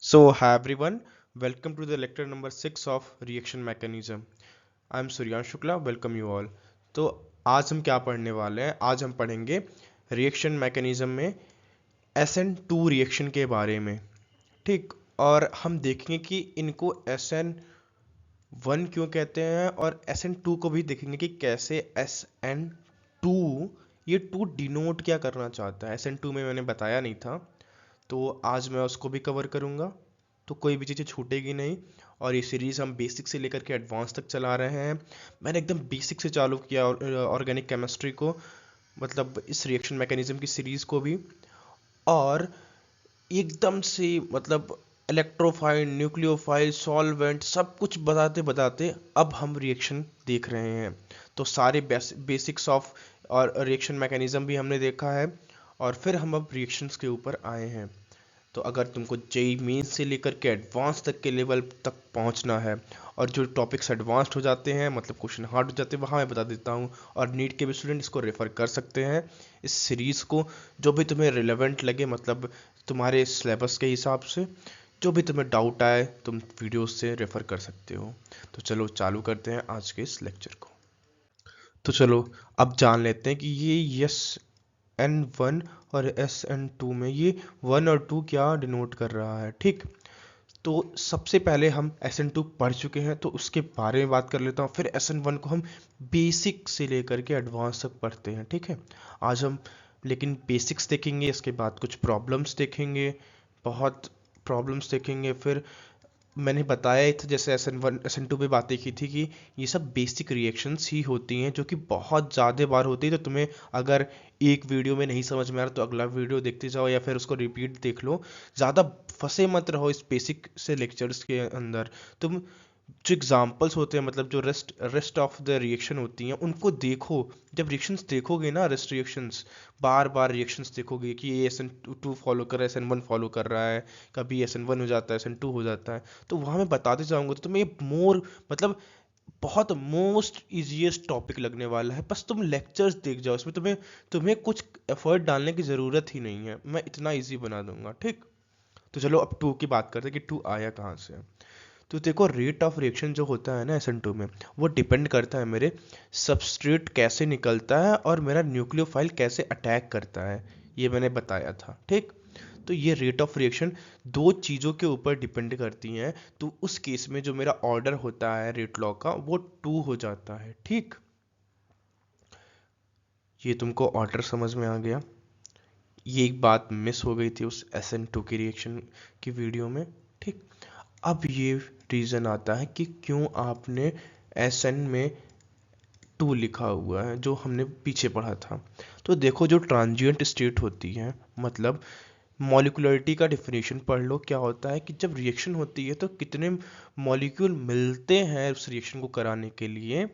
So, hi everyone, welcome to the lecture number 6 of reaction mechanism. I am Suryan Shukla, welcome you all. तो आज हम क्या पढ़ने वाले हैं? आज हम पढ़ेंगे रिएक्शन मैकेनिज्म में SN2 रिएक्शन के बारे में, ठीक। और हम देखेंगे कि इनको SN1 क्यों कहते हैं और SN2 को भी देखेंगे कि कैसे SN2 ये 2 डिनोट क्या करना चाहता है। SN2 में मैंने बताया नहीं था, तो आज मैं उसको भी कवर करूँगा, तो कोई भी चीज़ें छूटेगी नहीं। और ये सीरीज़ हम बेसिक से लेकर के एडवांस तक चला रहे हैं। मैंने एकदम बेसिक से चालू किया ऑर्गेनिक केमिस्ट्री को, मतलब इस रिएक्शन मैकेनिज्म की सीरीज़ को भी। और एकदम से मतलब इलेक्ट्रोफाइल, न्यूक्लियोफाइल, सॉल्वेंट सब कुछ बताते बताते अब हम रिएक्शन देख रहे हैं। तो सारे बेसिक्स ऑफ और रिएक्शन मैकेनिज्म भी हमने देखा है, और फिर हम अब रिएक्शंस के ऊपर आए हैं। तो अगर तुमको जेई मेंस से लेकर के एडवांस तक के लेवल तक पहुंचना है, और जो टॉपिक्स एडवांस्ड हो जाते हैं मतलब क्वेश्चन हार्ड हो जाते हैं, वहाँ मैं बता देता हूँ। और नीट के भी स्टूडेंट इसको रेफ़र कर सकते हैं, इस सीरीज़ को, जो भी तुम्हें रिलेवेंट लगे, मतलब तुम्हारे सिलेबस के हिसाब से जो भी तुम्हें डाउट आए तुम वीडियोस से रेफ़र कर सकते हो। तो चलो चालू करते हैं आज के इस लेक्चर को। तो चलो अब जान लेते हैं कि ये SN1 और SN2 में ये 1 और 2 क्या डिनोट कर रहा है, ठीक। तो सबसे पहले हम SN2 पढ़ चुके हैं, तो उसके बारे में बात कर लेता हूँ। फिर SN1 को हम बेसिक से लेकर के एडवांस तक पढ़ते हैं, ठीक है। आज हम लेकिन बेसिक्स देखेंगे, इसके बाद कुछ प्रॉब्लम्स देखेंगे, बहुत प्रॉब्लम्स देखेंगे। फिर मैंने बताया ही था, जैसे SN1 SN2 पे बातें की थी, कि ये सब बेसिक रिएक्शंस ही होती हैं जो कि बहुत ज़्यादा बार होती है। तो तुम्हें अगर एक वीडियो में नहीं समझ में आ रहा तो अगला वीडियो देखते जाओ या फिर उसको रिपीट देख लो। ज़्यादा फंसे मत रहो इस बेसिक से लेक्चर्स के अंदर। तुम जो एग्जाम्पल्स होते हैं, मतलब जो रेस्ट ऑफ द रिएक्शन होती हैं, उनको देखो। जब रिएक्शंस देखोगे ना, रेस्ट रिएक्शंस, बार बार रिएक्शंस देखोगे कि ये SN2 फॉलो कर रहा है, SN1 फॉलो कर रहा है, कभी SN1 हो जाता है, SN2 हो जाता है। तो वहाँ मैं बताते जाऊँगा तो तुम्हें मोर मतलब बहुत मोस्ट इजीएस्ट टॉपिक लगने वाला है। बस तुम लेक्चर्स देख जाओ, इसमें तुम्हें तुम्हें कुछ एफर्ट डालने की ज़रूरत ही नहीं है, मैं इतना इजी बना दूंगा, ठीक। तो चलो अब 2 की बात करते हैं कि 2 आया कहाँ से। तो देखो, रेट ऑफ रिएक्शन जो होता है ना SN2 में, वो डिपेंड करता है मेरे सबस्ट्रेट कैसे निकलता है और मेरा न्यूक्लियोफाइल कैसे अटैक करता है, ये मैंने बताया था, ठीक। तो ये रेट ऑफ रिएक्शन दो चीज़ों के ऊपर डिपेंड करती हैं। तो उस केस में जो मेरा ऑर्डर होता है रेट लॉ का, वो 2 हो जाता है, ठीक। ये तुमको ऑर्डर समझ में आ गया। ये एक बात मिस हो गई थी उस SN2 की रिएक्शन की वीडियो में, ठीक। अब ये रीज़न आता है कि क्यों आपने SN में 2 लिखा हुआ है, जो हमने पीछे पढ़ा था। तो देखो, जो ट्रांजिएंट स्टेट होती है, मतलब मॉलिक्यूलरिटी का डिफिनेशन पढ़ लो। क्या होता है कि जब रिएक्शन होती है तो कितने मॉलिक्यूल मिलते हैं उस रिएक्शन को कराने के लिए,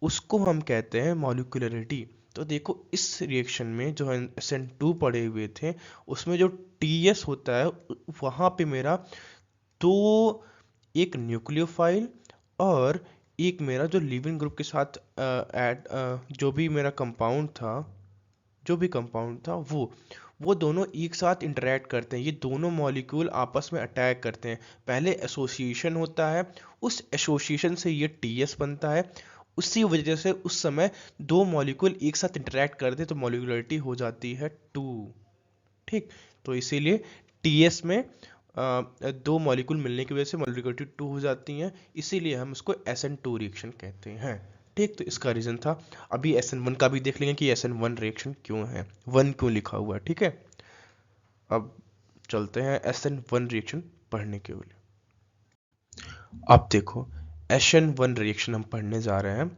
उसको हम कहते हैं मॉलिक्यूलरिटी। तो देखो, इस रिएक्शन में जो SN2 पढ़े हुए थे, उसमें जो TS होता है, वहाँ पे मेरा दो, एक न्यूक्लियोफाइल और एक मेरा जो लिविंग ग्रुप के साथ ऐड जो भी मेरा कंपाउंड था, जो भी कंपाउंड था, वो दोनों एक साथ इंटरेक्ट करते हैं। ये दोनों मॉलिक्यूल आपस में अटैक करते हैं। पहले एसोसिएशन होता है, उस एसोसिएशन से ये TS बनता है। उसी वजह से उस समय दो मॉलिक्यूल एक साथ इंटरेक्ट करते हैं, तो मॉलिक्यूलरिटी हो जाती है 2, ठीक। तो इसीलिए TS में दो मॉलिक्यूल मिलने की वजह से मॉलिक्यूलरिटी 2 हो जाती हैं, इसीलिए हम उसको SN2 रिएक्शन कहते हैं, ठीक। तो इसका रीज़न था। अभी SN1 का भी देख लेंगे कि SN1 रिएक्शन क्यों है, 1 क्यों लिखा हुआ है, ठीक है। अब चलते हैं SN1 रिएक्शन पढ़ने के लिए। अब देखो, SN1 रिएक्शन हम पढ़ने जा रहे हैं,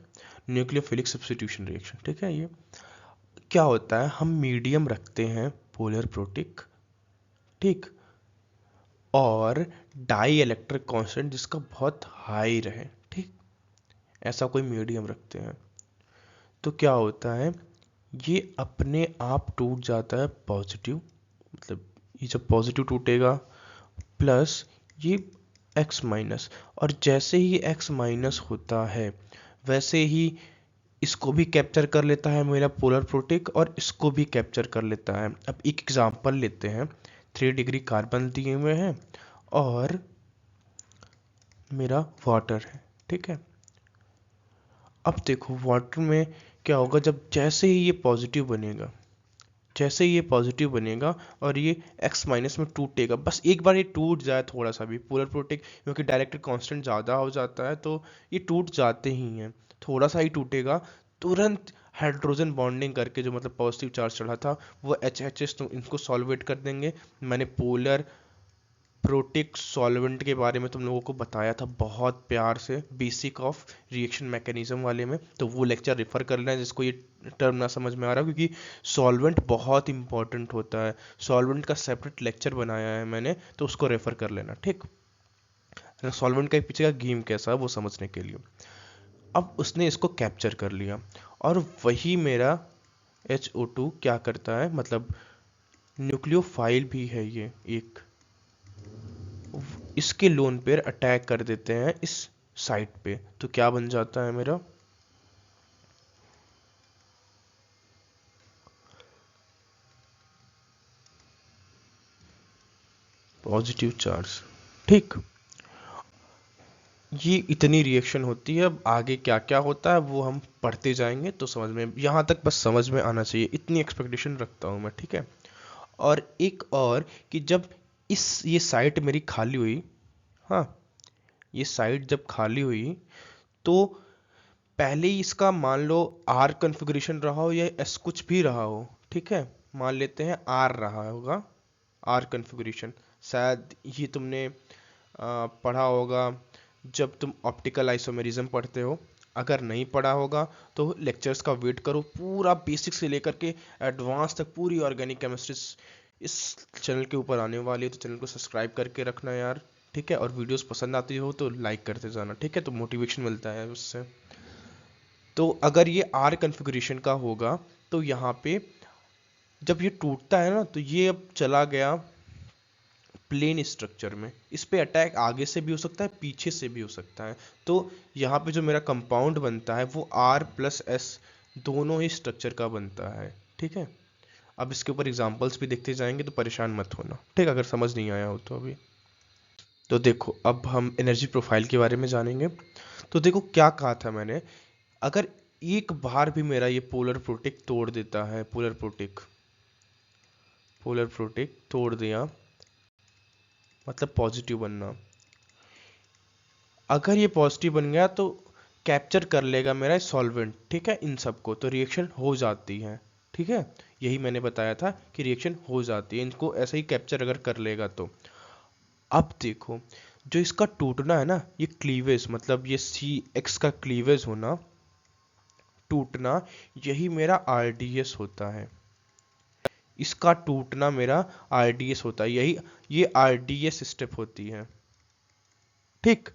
न्यूक्लियोफिलिक सब्स्टिट्यूशन रिएक्शन, ठीक है। ये क्या होता है, हम मीडियम रखते हैं पोलर प्रोटिक, ठीक, और डाई इलेक्ट्रिक कांस्टेंट जिसका बहुत हाई रहे, ठीक। ऐसा कोई मीडियम रखते हैं, तो क्या होता है, ये अपने आप टूट जाता है पॉजिटिव, मतलब ये जब पॉजिटिव टूटेगा, प्लस ये एक्स माइनस। और जैसे ही एक्स माइनस होता है, वैसे ही इसको भी कैप्चर कर लेता है मेरा पोलर प्रोटिक, और इसको भी कैप्चर कर लेता है। अब एक एग्जांपल लेते हैं, 3 डिग्री कार्बन दिए हुए हैं और मेरा वाटर है, ठीक है। अब देखो वाटर में क्या होगा, जब जैसे ही ये पॉजिटिव बनेगा, जैसे ही ये पॉजिटिव बनेगा और ये x माइनस में टूटेगा, बस एक बार ये टूट जाए थोड़ा सा भी, पोलर प्रोटेक्ट क्योंकि डायरेक्ट कांस्टेंट ज़्यादा हो जाता है तो ये टूट जाते ही हैं, थोड़ा सा ही टूटेगा, तुरंत हाइड्रोजन बॉन्डिंग करके जो मतलब पॉजिटिव चार्ज चढ़ा था वो HHS, तो इनको सॉल्वेट कर देंगे। मैंने पोलर प्रोटिक सॉल्वेंट के बारे में तुम लोगों को बताया था बहुत प्यार से, बेसिक ऑफ रिएक्शन मैकेनिज्म वाले में, तो वो लेक्चर रेफर कर लेना जिसको ये टर्म ना समझ में आ रहा, क्योंकि सॉल्वेंट बहुत इंपॉर्टेंट होता है। सॉल्वेंट का सेपरेट लेक्चर बनाया है मैंने, तो उसको रेफर कर लेना, ठीक। सॉल्वेंट का पीछे का गेम कैसा है वो समझने के लिए। अब उसने इसको कैप्चर कर लिया और वही मेरा HO2 क्या करता है, मतलब न्यूक्लियोफाइल भी है ये एक, इसके लोन पेयर अटैक कर देते हैं इस साइट पे, तो क्या बन जाता है मेरा पॉजिटिव चार्ज, ठीक। ये इतनी रिएक्शन होती है, अब आगे क्या क्या होता है वो हम पढ़ते जाएंगे तो समझ में, यहाँ तक बस समझ में आना चाहिए, इतनी एक्सपेक्टेशन रखता हूँ मैं, ठीक है। और एक और कि जब ये साइट मेरी खाली हुई, हाँ, ये साइट जब खाली हुई तो पहले ही इसका मान लो आर कन्फिग्रेशन रहा हो या एस कुछ भी रहा हो, ठीक है, मान लेते हैं आर रहा होगा, आर कन्फिग्रेशन। शायद ये तुमने पढ़ा होगा जब तुम ऑप्टिकल आइसोमेरिज्म पढ़ते हो, अगर नहीं पढ़ा होगा तो लेक्चर्स का वेट करो, पूरा बेसिक से लेकर के एडवांस तक पूरी ऑर्गेनिक केमिस्ट्री इस चैनल के ऊपर आने वाली है, तो चैनल को सब्सक्राइब करके रखना यार, ठीक है। और वीडियोस पसंद आती हो तो लाइक करते जाना, ठीक है, तो मोटिवेशन मिलता है उससे। तो अगर ये आर कन्फिग्रेशन का होगा तो यहाँ पे जब ये टूटता है ना तो ये अब चला गया प्लेन स्ट्रक्चर में, इस पे अटैक आगे से भी हो सकता है पीछे से भी हो सकता है, तो यहाँ पे जो मेरा कंपाउंड बनता है वो R+S दोनों ही स्ट्रक्चर का बनता है, ठीक है। अब इसके ऊपर एग्जांपल्स भी देखते जाएंगे तो परेशान मत होना, ठीक, अगर समझ नहीं आया हो तो अभी। तो देखो अब हम एनर्जी प्रोफाइल के बारे में जानेंगे। तो देखो क्या कहा था मैंने, अगर एक बार भी मेरा ये पोलर प्रोटिक तोड़ देता है, पोलर प्रोटिक तोड़ दिया मतलब पॉजिटिव बनना, अगर ये पॉजिटिव बन गया तो कैप्चर कर लेगा मेरा सॉल्वेंट, ठीक है, इन सबको, तो रिएक्शन हो जाती है, ठीक है। यही मैंने बताया था कि रिएक्शन हो जाती है, इनको ऐसे ही कैप्चर अगर कर लेगा तो। अब देखो जो इसका टूटना है ना, ये क्लीवेज मतलब ये CX का क्लीवेज होना, टूटना, यही मेरा RDS होता है, इसका टूटना मेरा RDS होता है, यही ये RDS स्टेप होती है, ठीक।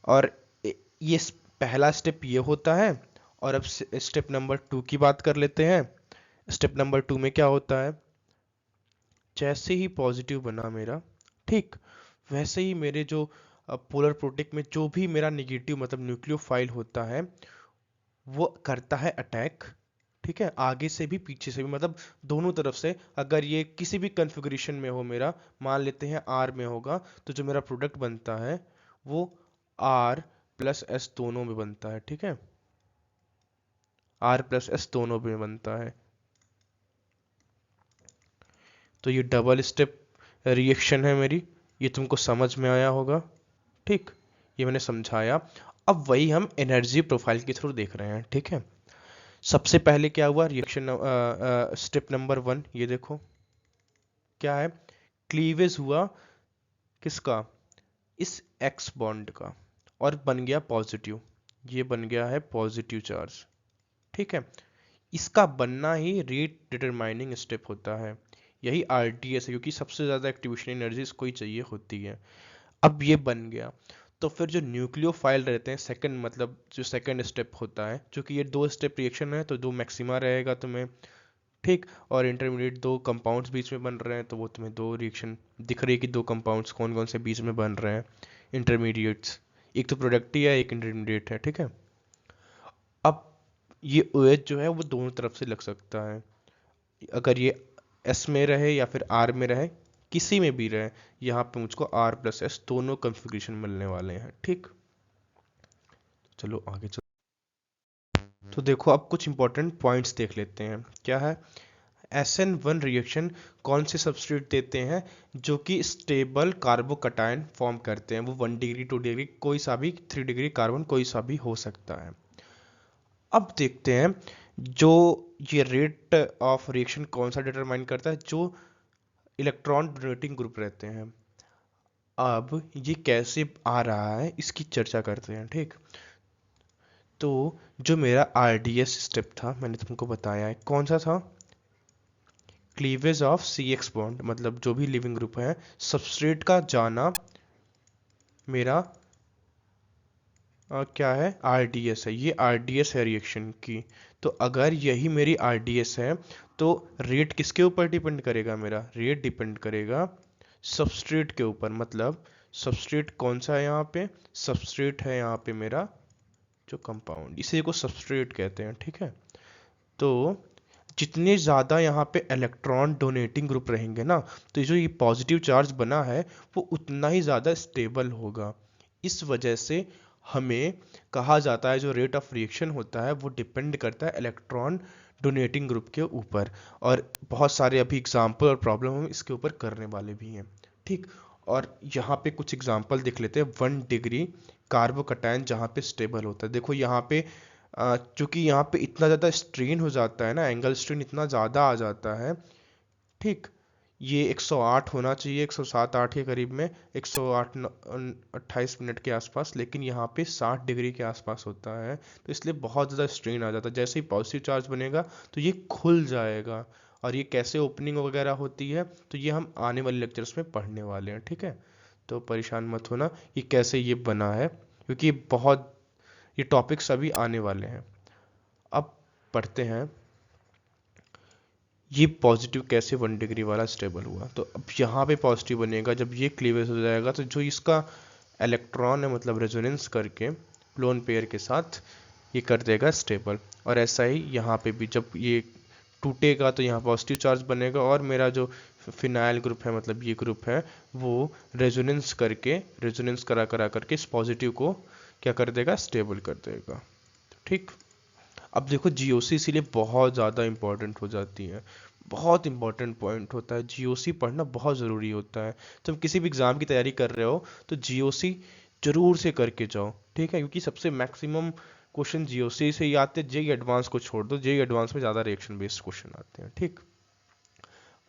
और ये पहला स्टेप ये होता है। और अब स्टेप नंबर 2 की बात कर लेते हैं। स्टेप नंबर 2 में क्या होता है, जैसे ही पॉजिटिव बना मेरा, ठीक, वैसे ही मेरे जो पोलर प्रोटिक में जो भी मेरा नेगेटिव मतलब न्यूक्लियोफाइल होता है वो करता है अटैक, ठीक है, आगे से भी पीछे से भी, मतलब दोनों तरफ से। अगर ये किसी भी कन्फिग्रेशन में हो मेरा, मान लेते हैं आर में होगा, तो जो मेरा प्रोडक्ट बनता है वो R+S दोनों में बनता है, ठीक है, R+S दोनों में बनता है। तो ये डबल स्टेप रिएक्शन है मेरी, ये तुमको समझ में आया होगा, ठीक, ये मैंने समझाया। अब वही हम एनर्जी प्रोफाइल के थ्रू देख रहे हैं, ठीक है। सबसे पहले क्या हुआ रिएक्शन, स्टेप नंबर 1, ये देखो क्या है, क्लीवेज हुआ किसका, इस एक्स बॉन्ड का, और बन गया पॉजिटिव, ये बन गया है पॉजिटिव चार्ज, ठीक है। इसका बनना ही रेट डिटरमाइनिंग स्टेप होता है, यही RDS है, क्योंकि सबसे ज़्यादा एक्टिवेशन एनर्जी इसको ही चाहिए होती है। अब ये बन गया तो फिर जो न्यूक्लियोफाइल रहते हैं, सेकंड मतलब जो सेकंड स्टेप होता है, क्योंकि ये 2 स्टेप रिएक्शन है तो 2 मैक्सिमा रहेगा तुम्हें, ठीक। और इंटरमीडिएट 2 कंपाउंड्स बीच में बन रहे हैं तो वो तुम्हें 2 रिएक्शन दिख रही है कि 2 कंपाउंड्स कौन कौन से बीच में बन रहे हैं, इंटरमीडिएट्स, एक तो प्रोडक्ट ही है एक इंटरमीडिएट है, ठीक है। अब ये OH जो है वो दोनों तरफ से लग सकता है, अगर ये S में रहे या फिर R में रहे, किसी में भी रहे, यहाँ पे मुझको R+S दोनों कन्फिग्रेशन मिलने वाले हैं। ठीक, चलो आगे चलो। तो देखो अब कुछ इंपॉर्टेंट पॉइंट्स देख लेते हैं। क्या है, SN1 रिएक्शन कौन से सबस्ट्रेट देते हैं जो कि स्टेबल कार्बोकटायन फॉर्म करते हैं। वो 1 डिग्री 2 डिग्री कोई सा भी, 3 डिग्री कार्बन कोई सा भी हो सकता है। अब देखते हैं जो ये रेट ऑफ रिएक्शन कौन सा डिटरमाइन करता है, जो इलेक्ट्रॉन डोनेटिंग ग्रुप रहते हैं। अब ये कैसे आ रहा है इसकी चर्चा करते हैं। ठीक, तो जो मेरा RDS स्टेप था मैंने तुमको बताया है, कौन सा था, क्लीवेज ऑफ CX बॉन्ड, मतलब जो भी लिविंग ग्रुप है सबस्ट्रेट का जाना मेरा क्या है, RDS है। ये RDS है रिएक्शन की। तो अगर यही मेरी RDS है तो रेट किसके ऊपर डिपेंड करेगा, मेरा रेट डिपेंड करेगा सबस्ट्रेट के ऊपर। मतलब सबस्ट्रेट कौन सा है यहाँ पे, सबस्ट्रेट है यहाँ पे मेरा जो कंपाउंड, इसी को सबस्ट्रेट कहते हैं। ठीक है, तो जितने ज़्यादा यहाँ पे इलेक्ट्रॉन डोनेटिंग ग्रुप रहेंगे ना, तो जो ये पॉजिटिव चार्ज बना है वो उतना ही ज़्यादा स्टेबल होगा। इस वजह से हमें कहा जाता है जो रेट ऑफ रिएक्शन होता है वो डिपेंड करता है इलेक्ट्रॉन डोनेटिंग ग्रुप के ऊपर। और बहुत सारे अभी एग्जाम्पल और प्रॉब्लम हम इसके ऊपर करने वाले भी हैं। ठीक, और यहाँ पे कुछ एग्जाम्पल देख लेते हैं। 1 डिग्री कार्बोकटायन जहाँ पे स्टेबल होता है, देखो यहाँ पे चूंकि यहाँ पे इतना ज़्यादा स्ट्रेन हो जाता है ना, एंगल स्ट्रेन इतना ज़्यादा आ जाता है। ठीक, ये 108 होना चाहिए, 107-8 के करीब में, 108 28 मिनट के आसपास, लेकिन यहाँ पे 60 डिग्री के आसपास होता है। तो इसलिए बहुत ज़्यादा स्ट्रेन आ जाता है। जैसे ही पॉजिटिव चार्ज बनेगा तो ये खुल जाएगा। और ये कैसे ओपनिंग वगैरह होती है तो ये हम आने वाले लेक्चर्स में पढ़ने वाले हैं। ठीक है, तो परेशान मत होना ये कैसे ये बना है, क्योंकि ये टॉपिक्स अभी आने वाले हैं। अब पढ़ते हैं ये पॉजिटिव कैसे 1 डिग्री वाला स्टेबल हुआ। तो अब यहाँ पे पॉजिटिव बनेगा, जब ये क्लीवेज हो जाएगा तो जो इसका इलेक्ट्रॉन है मतलब रेजोनेंस करके लोन पेयर के साथ ये कर देगा स्टेबल। और ऐसा ही यहाँ पे भी जब ये टूटेगा तो यहाँ पॉजिटिव चार्ज बनेगा और मेरा जो फिनाइल ग्रुप है मतलब ये ग्रुप है वो रेजोनेंस करा करा करके इस पॉजिटिव को क्या कर देगा, स्टेबल कर देगा। ठीक, अब देखो GOC इसीलिए बहुत ज़्यादा इंपॉर्टेंट हो जाती है, बहुत इंपॉर्टेंट पॉइंट होता है। GOC पढ़ना बहुत ज़रूरी होता है। जब किसी भी एग्ज़ाम की तैयारी कर रहे हो तो GOC जरूर से करके जाओ। ठीक है, क्योंकि सबसे मैक्सिमम क्वेश्चन GOC से ही आते हैं। जेई एडवांस को छोड़ दो, जेई एडवांस में ज़्यादा रिएक्शन बेस्ड क्वेश्चन आते हैं। ठीक,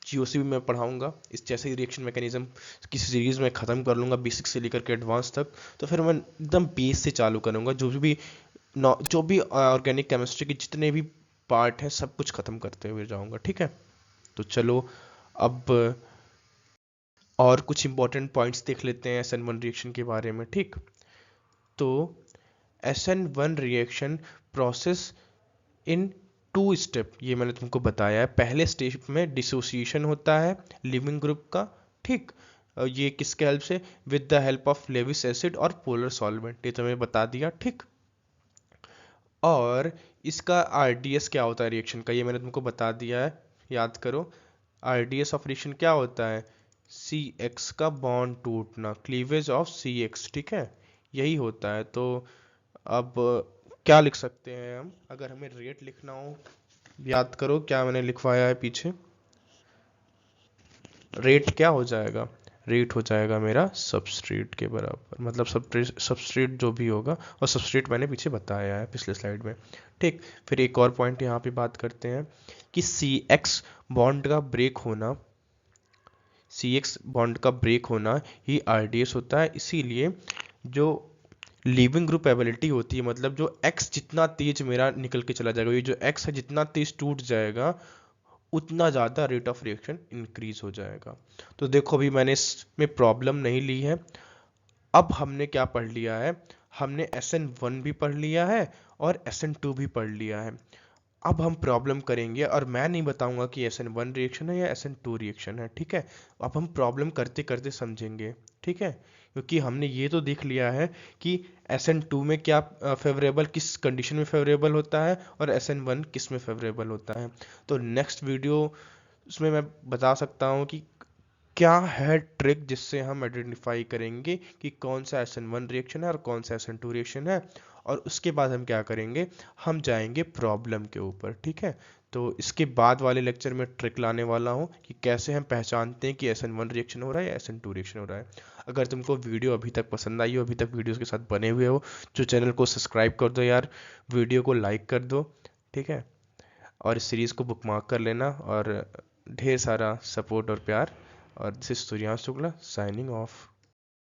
GOC भी मैं पढ़ाऊंगा, इस जैसे ही रिएक्शन मैकेनिज्म किसी सीरीज़ में ख़त्म कर लूँगा बेसिक से लेकर के एडवांस तक, तो फिर मैं एकदम बेस से चालू करूँगा। जो भी ऑर्गेनिक केमिस्ट्री के जितने भी पार्ट है सब कुछ खत्म करते हुए जाऊंगा। ठीक है, तो चलो अब और कुछ इंपॉर्टेंट पॉइंट्स देख लेते हैं SN1 रिएक्शन के बारे में। ठीक, तो SN1 reaction process in 2 step, ये मैंने तुमको बताया है। पहले स्टेप में डिसोसिएशन होता है लिविंग ग्रुप का। ठीक, ये किसके हेल्प से, with the help of Lewis acid और पोलर सॉल्वेंट, ये तो मैं बता दिया। ठीक, और इसका RDS क्या होता है रिएक्शन का, ये मैंने तुमको बता दिया है, याद करो। RDS ऑफ रिएक्शन क्या होता है, CX का बॉन्ड टूटना, क्लीवेज ऑफ CX। ठीक है, यही होता है। तो अब क्या लिख सकते हैं हम, अगर हमें रेट लिखना हो, याद करो क्या मैंने लिखवाया है पीछे। रेट क्या हो जाएगा, रेट हो जाएगा मेरा सबस्ट्रेट के बराबर, मतलब सबस्ट्रेट जो भी होगा, और सबस्ट्रेट मैंने पीछे बताया है पिछले स्लाइड में। ठीक, फिर एक और पॉइंट यहाँ पे बात करते हैं कि CX बॉन्ड का ब्रेक होना, CX बॉन्ड का ब्रेक होना ही RDS होता है। इसीलिए जो लीविंग ग्रुप एबिलिटी होती है, मतलब जो X जितना तेज मेरा निकल के चला जाएगा, ये जो X है जितना तेज टूट जाएगा उतना ज़्यादा रेट ऑफ रिएक्शन इंक्रीज हो जाएगा। तो देखो अभी मैंने इसमें प्रॉब्लम नहीं ली है। अब हमने क्या पढ़ लिया है, हमने SN1 भी पढ़ लिया है और SN2 भी पढ़ लिया है। अब हम प्रॉब्लम करेंगे और मैं नहीं बताऊंगा कि SN1 रिएक्शन है या SN2 रिएक्शन है। ठीक है, अब हम प्रॉब्लम करते करते समझेंगे। ठीक है, क्योंकि हमने ये तो देख लिया है कि SN2 में क्या फेवरेबल, किस कंडीशन में फेवरेबल होता है, और SN1 किस में फेवरेबल होता है। तो नेक्स्ट वीडियो उसमें मैं बता सकता हूँ कि क्या है ट्रिक जिससे हम आइडेंटिफाई करेंगे कि कौन सा SN1 रिएक्शन है और कौन सा SN2 रिएक्शन है। और उसके बाद हम क्या करेंगे, हम जाएंगे प्रॉब्लम के ऊपर, ठीक है। तो इसके बाद वाले लेक्चर में ट्रिक लाने वाला हूँ कि कैसे हम पहचानते हैं कि SN1 रिएक्शन हो रहा है या SN2 रिएक्शन हो रहा है। अगर तुमको वीडियो अभी तक पसंद आई हो, अभी तक वीडियोस के साथ बने हुए हो, जो चैनल को सब्सक्राइब कर दो यार, वीडियो को लाइक कर दो, ठीक है। और इस सीरीज़ को बुकमार्क कर लेना, और ढेर सारा सपोर्ट और प्यार। और this is Suryansh Shukla signing off.